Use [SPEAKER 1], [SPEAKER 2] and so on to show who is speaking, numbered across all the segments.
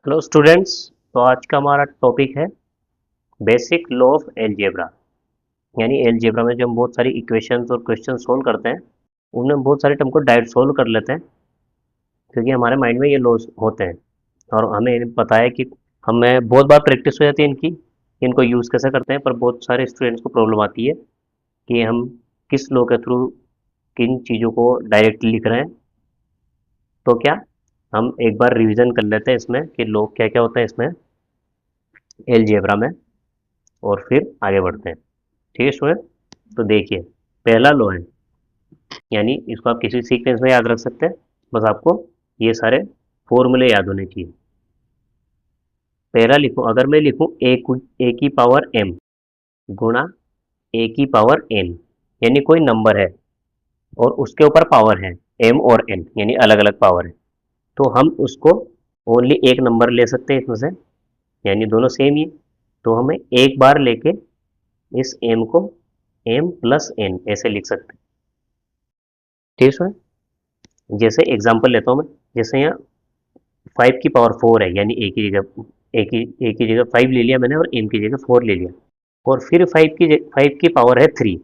[SPEAKER 1] Hello students. तो आज का हमारा टॉपिक है बेसिक लॉ ऑफ एलजेब्रा। यानी एलजेब्रा में जो हम बहुत सारी इक्वेशंस और क्वेश्चन सोल्व करते हैं उनमें बहुत सारे टर्म को डायरेक्ट सोल्व कर लेते हैं क्योंकि हमारे माइंड में ये लॉज होते हैं और हमें पता है कि हमें बहुत बार प्रैक्टिस हो जाती है इनकी, इनको यूज़ कैसे करते हैं। पर बहुत सारे स्टूडेंट्स को प्रॉब्लम आती है कि हम किस लॉ के थ्रू किन चीज़ों को डायरेक्टली लिख रहे हैं। तो क्या हम एक बार रिवीजन कर लेते हैं इसमें कि लॉ क्या क्या होता है इसमें एलजेब्रा में, और फिर आगे बढ़ते हैं। ठीक है स्टूडेंट। तो देखिए, पहला लॉ है, यानी इसको आप किसी सीक्वेंस में याद रख सकते हैं। बस आपको ये सारे फॉर्मूले याद होने चाहिए। पहला लिखूं, अगर मैं लिखूं ए की पावर एम गुणा ए की पावर एन, यानी कोई नंबर है और उसके ऊपर पावर है एम और एन, यानी अलग अलग पावर है, तो हम उसको ओनली एक नंबर ले सकते हैं इसमें से, यानी दोनों सेम ही। तो हमें एक बार लेके इस एम को एम प्लस एन ऐसे लिख सकते हैं। ठीक है। जैसे एग्जांपल लेता हूँ मैं, जैसे यहाँ 5 की पावर 4 है, यानी ए की जगह 5 ले लिया मैंने और एम की जगह 4 ले लिया, और फिर 5 की पावर है 3,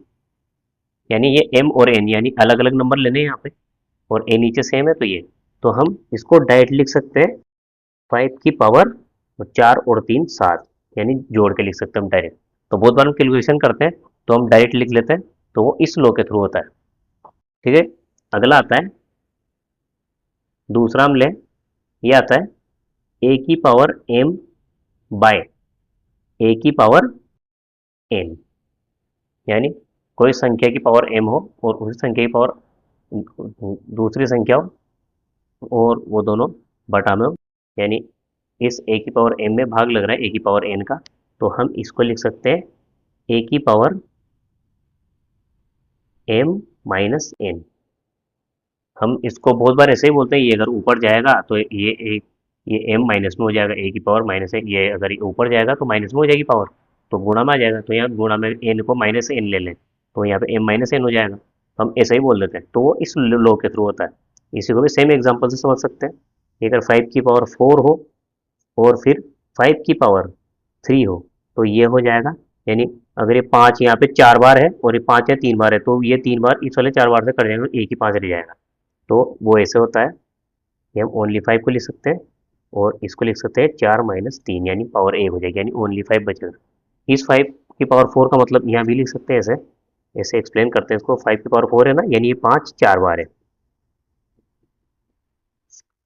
[SPEAKER 1] यानी ये एम और एन यानी अलग अलग नंबर लेने हैं यहाँ पे, और ए नीचे सेम है तो ये, तो हम इसको डायरेक्ट लिख सकते हैं 5 की पावर 4 और 3 7, यानी जोड़ के लिख सकते हैं हम डायरेक्ट। तो बहुत बार हम कैलकुलेशन करते हैं तो हम डायरेक्ट लिख लेते हैं, तो वो इस लॉ के थ्रू होता है। ठीक है। अगला आता है, दूसरा हम लें, ये आता है ए की पावर एम बाय ए की पावर एन, यानी कोई संख्या की पावर एम हो और उसी संख्या की पावर दूसरी संख्या हो और वो दोनों बटा में हो, यानी इस ए की पावर एम में भाग लग रहा है ए की पावर एन का, तो हम इसको लिख सकते हैं ए की पावर एम माइनस एन। हम इसको बहुत बार ऐसे ही बोलते हैं, ये अगर ऊपर जाएगा तो ये एम माइनस में हो जाएगा, ए की पावर माइनस है, ये अगर ये ऊपर जाएगा तो माइनस में हो जाएगी पावर, तो गुणा में आ जाएगा, तो यहाँ गुणा में एन को माइनस एन ले लें तो यहाँ पे एम माइनस एन हो जाएगा। हम ऐसे ही बोल देते हैं, तो वो इस लॉ के थ्रू होता है। इसी को भी सेम एग्जाम्पल से समझ सकते हैं। अगर 5 की पावर 4 हो और फिर 5 की पावर 3 हो तो ये हो जाएगा, यानी अगर ये 5 यहाँ पे 4 बार है और ये 5 या 3 बार है तो ये 3 बार इस वाले 4 बार से कट जाएंगे, एक ही 5 रह जाएगा। तो वो ऐसे होता है कि हम ओनली 5 को लिख सकते हैं और इसको लिख सकते हैं 4 - 3, यानी पावर 1 हो जाएगी, यानी ओनली 5 बचेगा। इस 5 की पावर 4 का मतलब यहाँ भी लिख सकते हैं ऐसे, ऐसे एक्सप्लेन करते हैं इसको। 5 की पावर 4 है ना, यानी ये 5 4 बार है,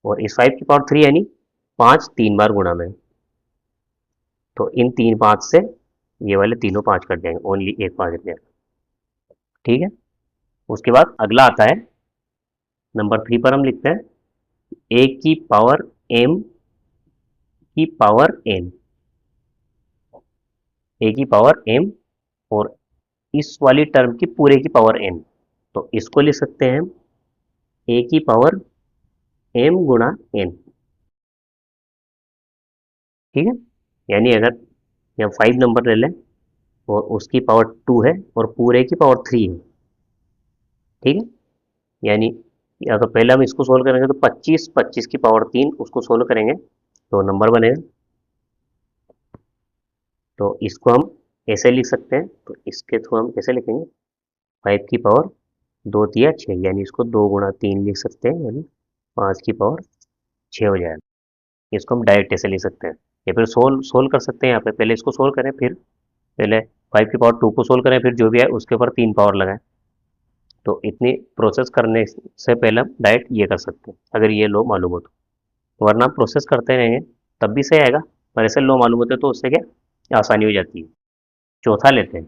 [SPEAKER 1] और इस 5 की पावर 3 यानी 5 3 बार गुणा में, तो इन 3 5 से ये वाले तीनों 5 कट जाएंगे, ओनली एक 5 रह जाएगा। ठीक है। उसके बाद अगला आता है, नंबर 3 पर हम लिखते हैं ए की पावर एम की पावर एन, ए की पावर एम और इस वाली टर्म की पूरे की पावर एन, तो इसको लिख सकते हैं हम ए की पावर एम गुणा एन। ठीक है। यानी अगर यहाँ 5 नंबर ले लें और उसकी पावर 2 है और पूरे की पावर 3 है। ठीक है। यानी या तो पहले हम इसको सोल्व करेंगे तो 25 की पावर 3 उसको सोल्व करेंगे तो नंबर बनेगा, तो इसको हम ऐसे लिख सकते हैं। तो इसके थ्रू हम कैसे लिखेंगे, 5 की पावर 2 तिया 6, यानी इसको 2 × 3 लिख सकते हैं, यानी 5 की पावर 6 हो जाएगा। इसको हम डायरेक्ट ऐसे लिख सकते हैं, या फिर सोल्व सोल्व कर सकते हैं। यहाँ पे पहले इसको सोल्व करें, फिर पहले 5 की पावर 2 को सोल्व करें, फिर जो भी है उसके ऊपर 3 पावर लगाएं। तो इतनी प्रोसेस करने से पहले हम डायरेक्ट ये कर सकते हैं अगर ये लो मालूम हो तो, वरना प्रोसेस करते रहेंगे तब भी सही आएगा, पर ऐसे लो मालूम होते तो उससे क्या आसानी हो जाती है। चौथा लेते हैं,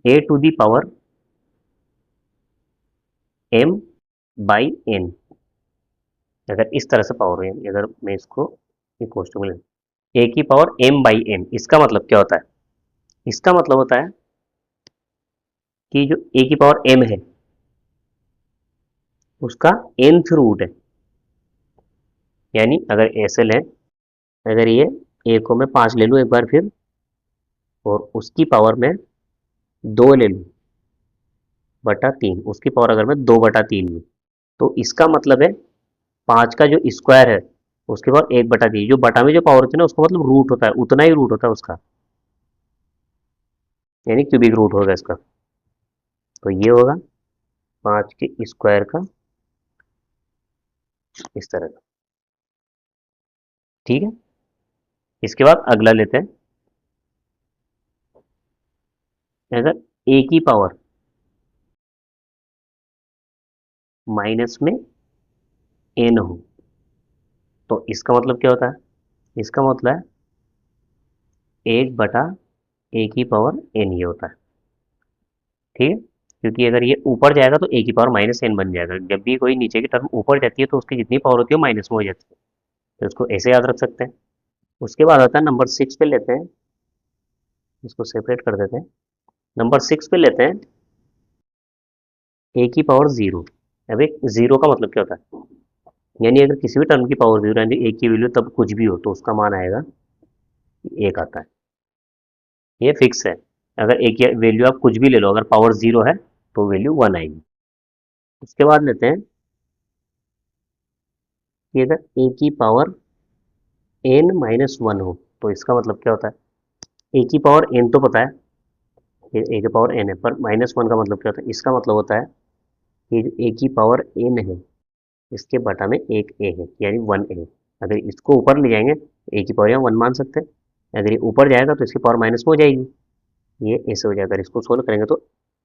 [SPEAKER 1] a to the power m by n. अगर इस तरह से पावर है, अगर मैं इसको इक्वल ए की पावर एम बाई एन, इसका मतलब क्या होता है, इसका मतलब होता है कि जो ए की पावर एम है उसका nth रूट है, यानी अगर ऐसे लें, अगर ये ए को मैं 5 ले लूँ एक बार फिर, और उसकी पावर में 2 ले लूँ बटा 3, उसकी पावर अगर मैं 2/3 लूँ, तो इसका मतलब है 5 का जो स्क्वायर है उसके बाद 1/3, जो बटा में जो पावर होती है ना उसका मतलब रूट होता है, उतना ही रूट होता है उसका, यानी क्यूबिक रूट होगा इसका। तो ये होगा 5 के स्क्वायर का इस तरह का। ठीक है, इसके बाद अगला लेते हैं। अगर ए की पावर माइनस में एन हो तो इसका मतलब क्या होता है? इसका मतलब है 1/a⁴ n ये होता है। ठीक है, क्योंकि अगर ये ऊपर जाएगा तो a⁻−n बन जाएगा। जब भी कोई नीचे की टर्म ऊपर जाती है तो उसकी जितनी पावर होती है वो माइनस में हो जाती है। तो इसको ऐसे याद रख सकते हैं। उसके बाद आता है नंबर 6 पे लेते हैं, इसको सेपरेट कर देते हैं। नंबर 6 पे लेते हैं a⁻0। अब एक जीरो का मतलब क्या होता है? यानी अगर किसी भी टर्म की पावर जीरो यानी a की वैल्यू तब कुछ भी हो तो उसका मान आएगा 1 आता है। ये फिक्स है। अगर a की वैल्यू आप कुछ भी ले लो, अगर पावर जीरो है तो वैल्यू 1 आएगी। उसके बाद लेते हैं कि अगर a की पावर n-1 हो तो इसका मतलब क्या होता है? a की पावर n तो पता है, ये a की पावर n है, पर -1 का मतलब क्या होता है? इसका मतलब होता है कि जो a की पावर n है इसके बटा में एक a है, यानी 1a। अगर इसको ऊपर ले जाएंगे तो a की पावर यहाँ 1 मान सकते हैं। अगर ये ऊपर जाएगा तो इसकी पावर माइनस में हो जाएगी, ये ऐसे हो जाएगा। अगर इसको सोल्व करेंगे तो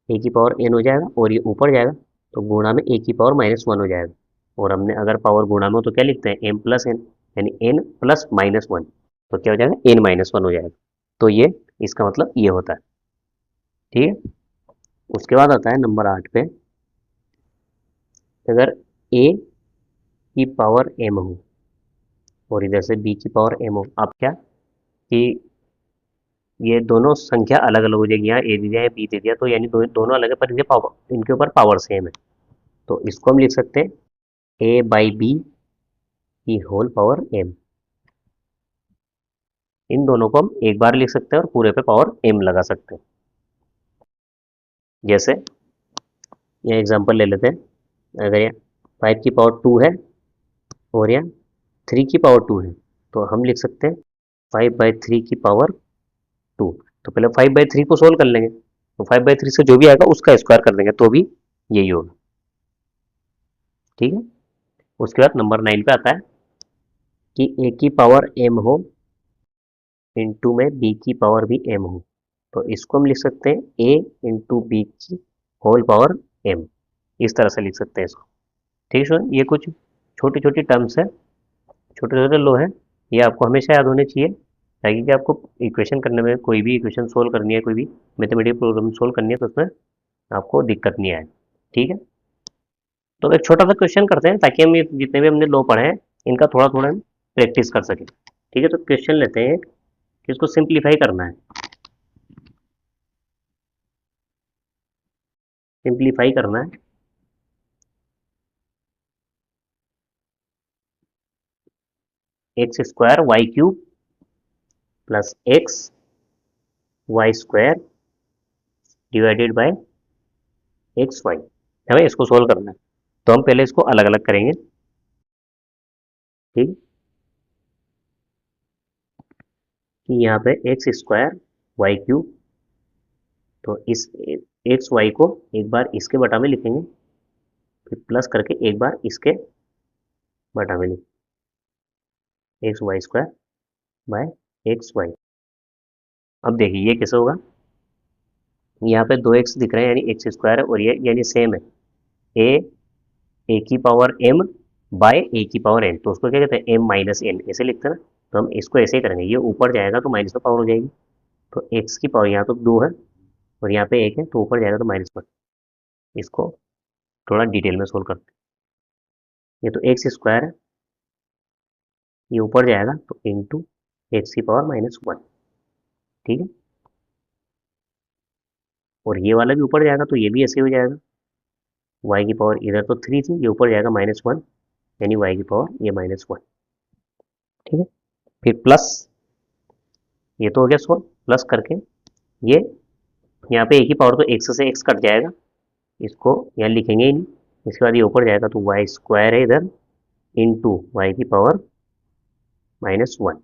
[SPEAKER 1] a की पावर n हो जाएगा, और ये ऊपर जाएगा तो गुणा में a की पावर -1 हो जाएगा। और हमने अगर पावर गुणा में हो तो क्या लिखते हैं? m प्लस n, यानी n प्लस -1, तो क्या हो जाएगा? n-1 हो जाएगा। तो ये इसका मतलब ये होता है। ठीक है, उसके बाद आता है नंबर 8 पे। अगर a की पावर m हो और इधर से b की पावर m हो, अब क्या कि ये दोनों संख्या अलग अलग हो जाएगी। यहाँ ए दे दिया या बी दे दिया तो यानी दोनों अलग है, पर इनके पावर, इनके ऊपर पावर सेम है। तो इसको हम लिख सकते हैं a/b की होल पावर m। इन दोनों को हम एक बार लिख सकते हैं और पूरे पे पावर m लगा सकते हैं। जैसे ये एग्जांपल ले लेते हैं। अगर यहाँ 5 की पावर 2 है और यहाँ 3 की पावर 2 है तो हम लिख सकते हैं 5/3 की पावर 2। तो पहले 5/3 को सोल्व कर लेंगे, तो 5/3 से जो भी आएगा उसका स्क्वायर कर देंगे तो भी यही होगा। ठीक है, उसके बाद नंबर 9 पे आता है कि a की पावर m हो इंटू में b की पावर भी m हो, तो इसको हम लिख सकते हैं a इंटू बी की होल पावर m। इस तरह से लिख सकते हैं इसको। ठीक है स्टूडेंट, ये कुछ छोटी छोटी टर्म्स है, छोटे छोटे लो है, ये आपको हमेशा याद होने चाहिए ताकि कि आपको इक्वेशन करने में, कोई भी इक्वेशन सोल्व करनी है, कोई भी मैथमेटिकल प्रॉब्लम सोल्व करनी है तो उसमें आपको दिक्कत नहीं आए। ठीक है, तो एक छोटा सा क्वेश्चन करते हैं ताकि हम ये जितने भी हमने लो पढ़े हैं इनका थोड़ा थोड़ा हम प्रैक्टिस कर सकें। ठीक है, तो क्वेश्चन लेते हैं कि इसको सिंप्लीफाई करना है। सिंप्लीफाई करना है x² y³ plus x y² divided by xy। हमें इसको सोल्व करना है, तो हम पहले इसको अलग अलग करेंगे। ठीक, कि यहाँ पे x² y³ तो इस xy को एक बार इसके बटा में लिखेंगे, फिर प्लस करके एक बार इसके बटा में लिखेंगे xy² बाय xy। अब देखिए ये कैसे होगा? यहाँ पे 2x दिख रहे हैं यानी x² है, और ये यानी सेम है a की पावर m बाय a की पावर n, तो उसको क्या कहते हैं? m-n ऐसे लिखते हैं ना। तो हम इसको ऐसे ही करेंगे, ये ऊपर जाएगा तो माइनस में पावर हो जाएगी। तो x की पावर यहाँ तो 2 है और यहाँ पे 1 है, तो ऊपर जाएगा तो -1। इसको थोड़ा डिटेल में सोल्व करते हैं। ये तो x² है, ये ऊपर जाएगा तो इंटू एक्स की पावर -1। ठीक है, और ये वाला भी ऊपर जाएगा तो ये भी ऐसे हो जाएगा। y की पावर इधर तो 3 थी, ये ऊपर जाएगा -1, यानी y की पावर ये -1। ठीक है, फिर प्लस, ये तो हो गया सॉल्व, प्लस करके ये यहाँ पे a की पावर तो x से x कट जाएगा, इसको यहाँ लिखेंगे ही नहीं, इसके बाद ये ऊपर जाएगा तो वाई स्क्वायर है इधर, इंटू वाई की पावर -1।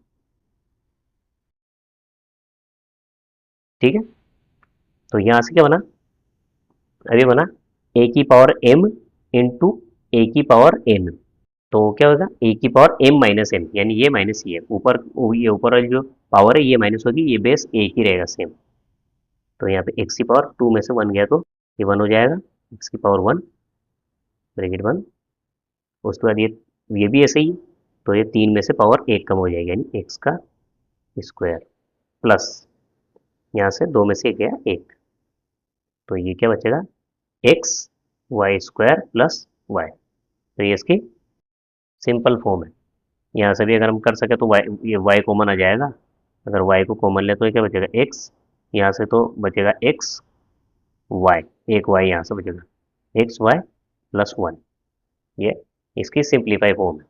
[SPEAKER 1] ठीक है, तो यहाँ से क्या बना, अभी बना ए की पावर m इंटू ए की पावर n। तो क्या होगा, ए की पावर m माइनस m, यानी ये माइनस ये ऊपर, ये ऊपर वाली जो पावर है ये माइनस होगी, ये बेस एक ही रहेगा सेम। तो यहाँ पे x की पावर 2 में से 1 गया तो ये 1 हो जाएगा, x की पावर 1 ब्रैकेट 1। उसके बाद ये भी ऐसे ही, तो ये 3 में से पावर 1 कम हो जाएगी, यानी x का स्क्वायर प्लस यहाँ से 2 में से गया 1, तो ये क्या बचेगा, X Y square plus Y. तो ये इसकी सिंपल फॉर्म है। यहाँ से भी अगर हम कर सके तो वाई, ये वाई कॉमन आ जाएगा। अगर वाई को कॉमन ले तो ये क्या बचेगा, एक्स, यहाँ से तो बचेगा एक्स वाई, एक वाई यहाँ से बचेगा, एक्स वाई प्लस 1। ये इसकी सिंप्लीफाई फॉर्म है।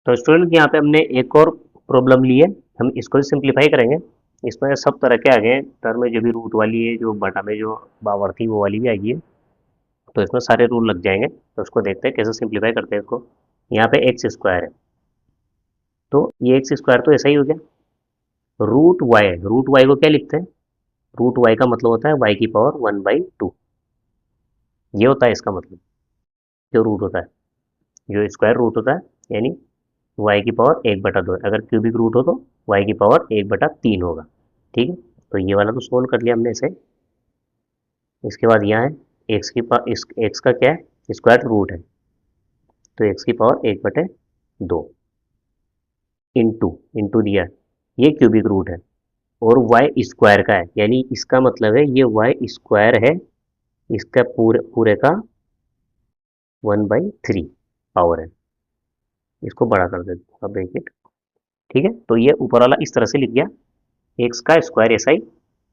[SPEAKER 1] तो स्टूडेंट यहाँ पे हमने एक और प्रॉब्लम ली है, हम इसको सिंप्लीफाई करेंगे। इसमें सब तरह के आ गए हैं टर्म में, जो भी रूट वाली है, जो बटा में जो पावर थी वो वाली भी आएगी है। तो इसमें सारे रूल लग जाएंगे, तो उसको देखते हैं कैसे सिंप्लीफाई करते हैं इसको। यहाँ पे एक्स स्क्वायर है, तो ये एक्स स्क्वायर तो ऐसा ही हो गया। रूट वाई को क्या लिखते हैं, रूट वाई का मतलब होता है वाई की पावर 1/2। ये होता है इसका मतलब, जो रूट होता है, जो स्क्वायर रूट होता है, यानी वाई की पावर 1/2 है। अगर क्यूबिक रूट हो तो वाई की पावर 1/3 होगा। ठीक है, तो ये वाला तो सोल्व कर लिया हमने इसे। इसके बाद यहाँ है एक्स की पावर, इस एक्स का क्या है, स्क्वायर रूट है, तो एक्स की पावर 1/2 इंटू, इंटू दिया, ये क्यूबिक रूट है, और वाई स्क्वायर का है, यानी इसका मतलब है ये वाई स्क्वायर है, इसका पूरे पूरे का 1/3 पावर है। इसको बड़ा कर देते हैं ब्रैकेट। ठीक है, तो ये ऊपर वाला इस तरह से लिख गया, एक्स का स्क्वायर ऐसा ही,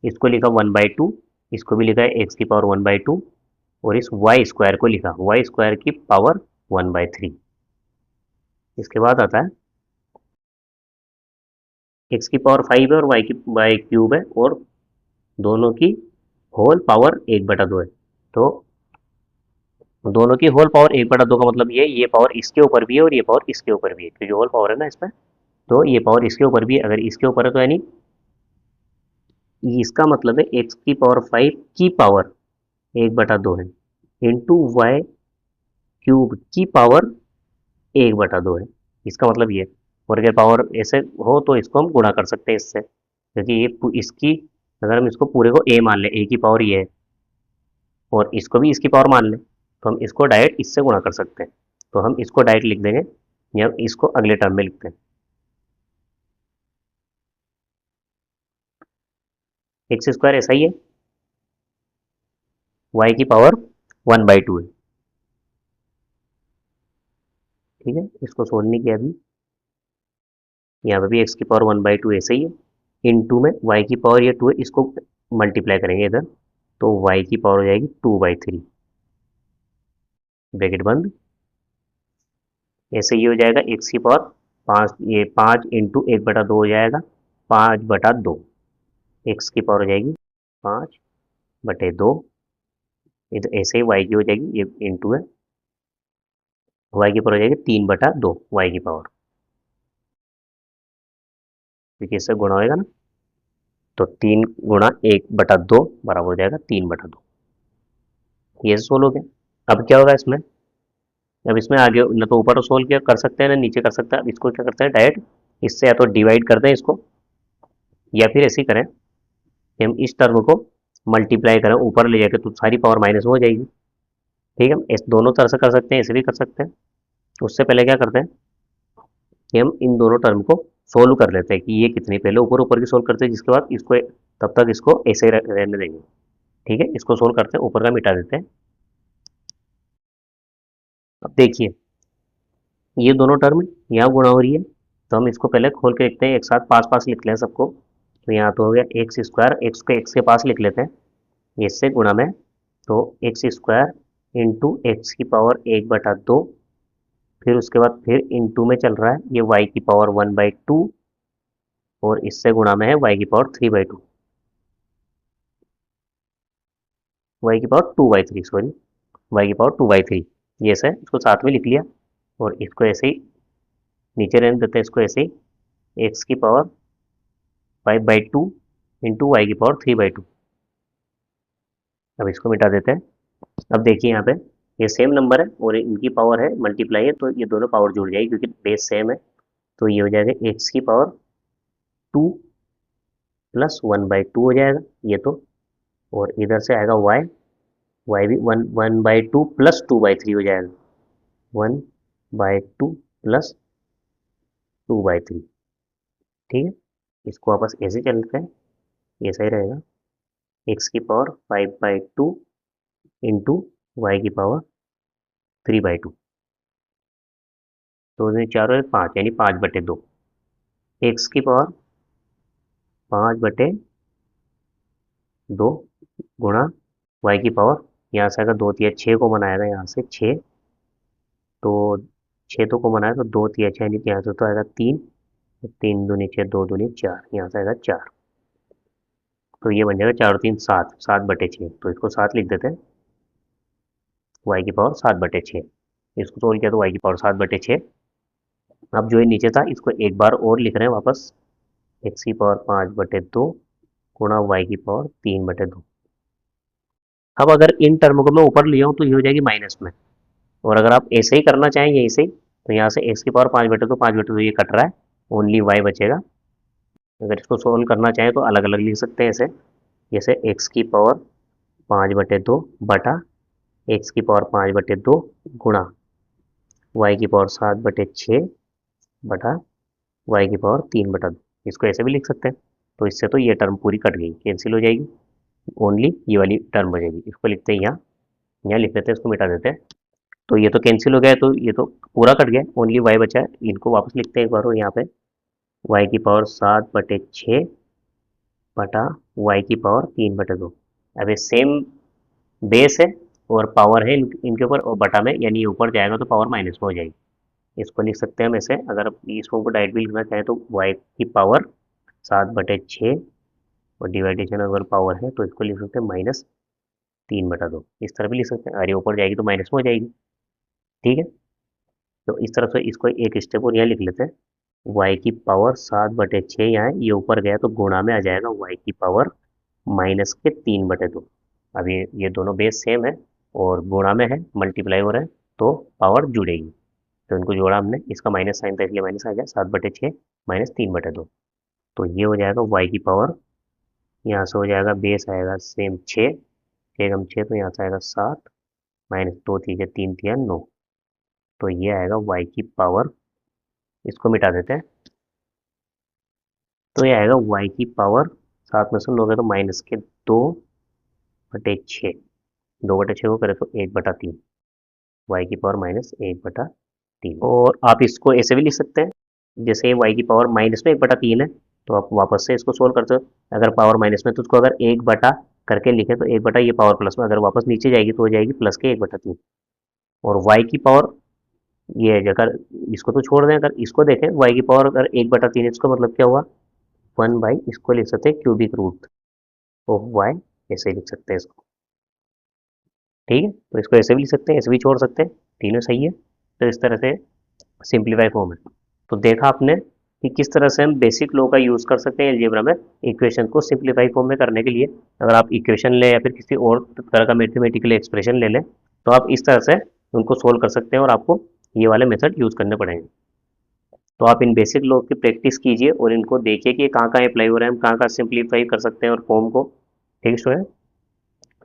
[SPEAKER 1] इसको लिखा 1/2, इसको भी लिखा है एक्स की पावर 1/2, और इस वाई स्क्वायर को लिखा वाई स्क्वायर की पावर 1/3। इसके बाद आता है एक्स की पावर 5 है और वाई क्यूब है, और दोनों की होल पावर 1/2 है। तो दोनों की होल पावर 1/2 का मतलब ये पावर इसके ऊपर भी है और ये पावर इसके ऊपर भी है, तो जो होल पावर है ना इसमें, तो ये पावर इसके ऊपर भी है। अगर इसके ऊपर है तो यानी इसका मतलब है एक्स की पावर 5 की पावर 1/2 है, इंटू वाई क्यूब की पावर 1/2 है। इसका मतलब ये, और अगर पावर ऐसे हो तो इसको हम गुणा कर सकते हैं इससे, क्योंकि ये इसकी, अगर हम इसको पूरे को ए मान लें, ए की पावर ये है, और इसको भी इसकी पावर मान लें, तो हम इसको डायरेक्ट इससे गुणा कर सकते हैं। तो हम इसको डायरेक्ट लिख देंगे, या इसको अगले टर्म में लिखते हैं। एक्स स्क्वायर ऐसा ही है, वाई की पावर 1/2 है। ठीक है, इसको सोल्व नहीं किया अभी। यहाँ पे भी एक्स की पावर 1/2 ऐसे ही है, इन टू में वाई की पावर ये 2 है, इसको मल्टीप्लाई करेंगे इधर, तो वाई की पावर हो जाएगी 2/3 ब्रैकेट बंद। ऐसे ही हो जाएगा एक्स की पावर 5, ये 5 इंटू 1/2 हो जाएगा 5/2, एक्स की पावर हो जाएगी 5/2। इधर ऐसे ही वाई की हो जाएगी, ये इंटू है, वाई की पावर हो जाएगी 3/2 वाई की पावर, क्योंकि इससे गुणा होएगा ना, तो 3 गुणा 1/2 बराबर हो जाएगा 3/2। ये सोल्व हो गया। अब क्या होगा इसमें, अब इसमें आगे न तो ऊपर सोल्व किया कर सकते हैं ना नीचे कर सकते हैं। अब इसको क्या करते हैं, डायरेक्ट इससे या तो डिवाइड कर दें इसको, या फिर ऐसे ही करें कि हम इस टर्म को मल्टीप्लाई करें ऊपर ले जाकर, तो सारी पावर माइनस में हो जाएगी। ठीक है, इस दोनों तरह से कर सकते हैं, ऐसे भी कर सकते हैं। उससे पहले क्या करते हैं कि हम इन दोनों टर्म को सोल्व कर लेते हैं कि ये कितनी, पहले ऊपर ऊपर की सोल्व करते हैं, जिसके बाद इसको तब तक इसको ऐसे ही रहने देंगे। ठीक है, इसको सोल्व करते हैं, ऊपर का मिटा देते हैं। अब देखिए ये दोनों टर्म यहाँ गुणा हो रही है, तो हम इसको पहले खोल के देखते हैं, एक साथ पास पास लिख लें सबको। तो यहाँ तो हो गया एक्स स्क्वायर, एक्स को एक्स के पास लिख लेते हैं, इससे गुणा में, तो एक्स स्क्वायर इंटू एक्स की पावर 1/2, फिर उसके बाद फिर इंटू में चल रहा है ये वाई की पावर 1/2, और इससे गुणा में है वाई की पावर 3/2, वाई की पावर 2/3 सॉरी, वाई की पावर 2/3, ये ऐसा है, इसको साथ में लिख लिया। और इसको ऐसे ही नीचे रहने देते हैं, इसको ऐसे ही एक्स की पावर 5/2 इंटू वाई की पावर 3/2। अब इसको मिटा देते हैं। अब देखिए यहाँ पे ये सेम नंबर है और इनकी पावर है मल्टीप्लाई है, तो ये दोनों पावर जुड़ जाएगी क्योंकि बेस सेम है। तो ये हो जाएगा एक्स की पावर 2 प्लस 1/2 हो जाएगा ये तो। और इधर से आएगा वाई, वाई भी 1/2 प्लस 2/3 हो जाएगा, 1/2 प्लस 2/3। ठीक है, इसको आपस ऐसे चलते हैं, ये सही रहेगा। एक्स की पावर 5/2 इंटू वाई की पावर 3/2, तो इसमें 4 और 5 यानी 5/2। एक्स की पावर 5/2 गुणा वाई की पावर, यहाँ से आएगा 2 तिया 6 को बनाएगा, यहाँ से 6, तो 6 तो को बनाया तो 2 तिया 6 यानी यहाँ से तो आएगा 3, 3 दूनी 6, 2 दूनी 4, यहाँ से आएगा 4। तो ये बन जाएगा 4 और 3 7, 7/6। तो इसको 7 लिख देते हैं, वाई की पावर 7/6। इसको सोल्व किया तो वाई की पावर 7/6। अब जो ये नीचे था इसको एक बार और लिख रहे हैं वापस, एक्स की पावर 5/2 गुणा वाई की पावर 3/2। अब अगर इन टर्म को मैं ऊपर लिया हूँ तो ये हो जाएगी माइनस में, और अगर आप ऐसे ही करना चाहें यहीं से ही, तो यहाँ से एक्स की पावर 5/2, 5/2 ये कट रहा है, ओनली वाई बचेगा। अगर इसको सोल्व करना चाहें तो अलग अलग लिख सकते हैं ऐसे, जैसे एक्स की पावर 5/2 बटा एक्स की पावर 5/2 गुणा वाई की पावर 7/6 बटा वाई की पावर 3/2। इसको ऐसे भी लिख सकते हैं। तो इससे तो ये टर्म पूरी कट गई, कैंसिल हो जाएगी, ओनली ये वाली टर्म बचेगी। इसको लिखते हैं यहाँ, यहाँ लिख देते हैं, इसको मिटा देते हैं। तो ये तो कैंसिल हो गया, तो ये तो पूरा कट गया, ओनली वाई बचा है। इनको वापस लिखते हैं एक बार, और यहाँ पे वाई की पावर 7/6 बटा वाई की पावर 3/2। अब ये सेम बेस है और पावर है इनके ऊपर, और बटा में यानी ये ऊपर जाएगा तो पावर माइनस में हो जाएगी। इसको लिख सकते हैं हम ऐसे, अगर आप इस फॉर्म को डायरेक्ट भी लिखना चाहें तो वाई की पावर 7/6 और डिवाइडेशन अगर पावर है तो इसको लिख सकते हैं -3/2। इस तरह भी लिख सकते हैं, अरे ऊपर जाएगी तो माइनस में हो जाएगी। ठीक है, तो इस तरह से इसको एक स्टेप और यहाँ लिख लेते हैं, वाई की पावर 7/6 यहाँ है, ये ऊपर गया तो गुणा में आ जाएगा वाई की पावर -3/2। अब ये दोनों बेस सेम है और गुणा में है, मल्टीप्लाई हो रहा है, तो पावर जुड़ेगी। तो इनको जोड़ा हमने, इसका माइनस साइन था इसलिए माइनस आ गया, 7/6 -3/2। तो ये हो जाएगा वाई की पावर, यहाँ से हो जाएगा बेस आएगा सेम 6, 6 तो यहाँ से आएगा 7, -2 3 3 9। तो ये आएगा वाई की पावर, इसको मिटा देते हैं। तो ये आएगा वाई की पावर, 7 में से 9 गए तो -2/6, 2/6 को करें तो 1/3, वाई की पावर -1/3। और आप इसको ऐसे भी लिख सकते हैं, जैसे वाई की पावर माइनस में 1/3 है, तो आप वापस से इसको सोल्व करते हो। अगर पावर माइनस में तो उसको अगर 1 बटा करके लिखे तो 1 बटा ये पावर प्लस में, अगर वापस नीचे जाएगी तो हो जाएगी प्लस के 1/3। और वाई की पावर ये है, अगर इसको तो छोड़ दें, अगर इसको देखें वाई की पावर अगर 1/3, इसका मतलब क्या हुआ 1/, इसको लिख सकते हैं क्यूबिक रूट ऑफ वाई, ऐसे ही लिख सकते हैं इसको। ठीक है, तो इसको ऐसे भी लिख सकते हैं, ऐसे भी छोड़ सकते हैं, तीनों सही है। तो इस तरह से सिंप्लीफाई फॉर्म है। तो देखा आपने कि किस तरह से हम बेसिक लॉ का यूज़ कर सकते हैं अलजेब्रा में इक्वेशन को सिंप्लीफाई फॉर्म में करने के लिए। अगर आप इक्वेशन लें या फिर किसी और तरह का मैथमेटिकल एक्सप्रेशन ले लें तो आप इस तरह से उनको सोल्व कर सकते हैं और आपको ये वाले मेथड यूज़ करने पड़ेंगे। तो आप इन बेसिक लॉ की प्रैक्टिस कीजिए और इनको देखिए कि कहाँ कहाँ अप्लाई हो रहा है, हम कहाँ कहाँ सिंप्लीफाई कर सकते हैं और फॉर्म को। ठीक है स्टूडेंट,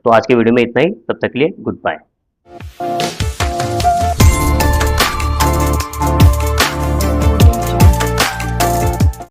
[SPEAKER 1] तो आज के वीडियो में इतना ही, तब तक के लिए गुड बाय।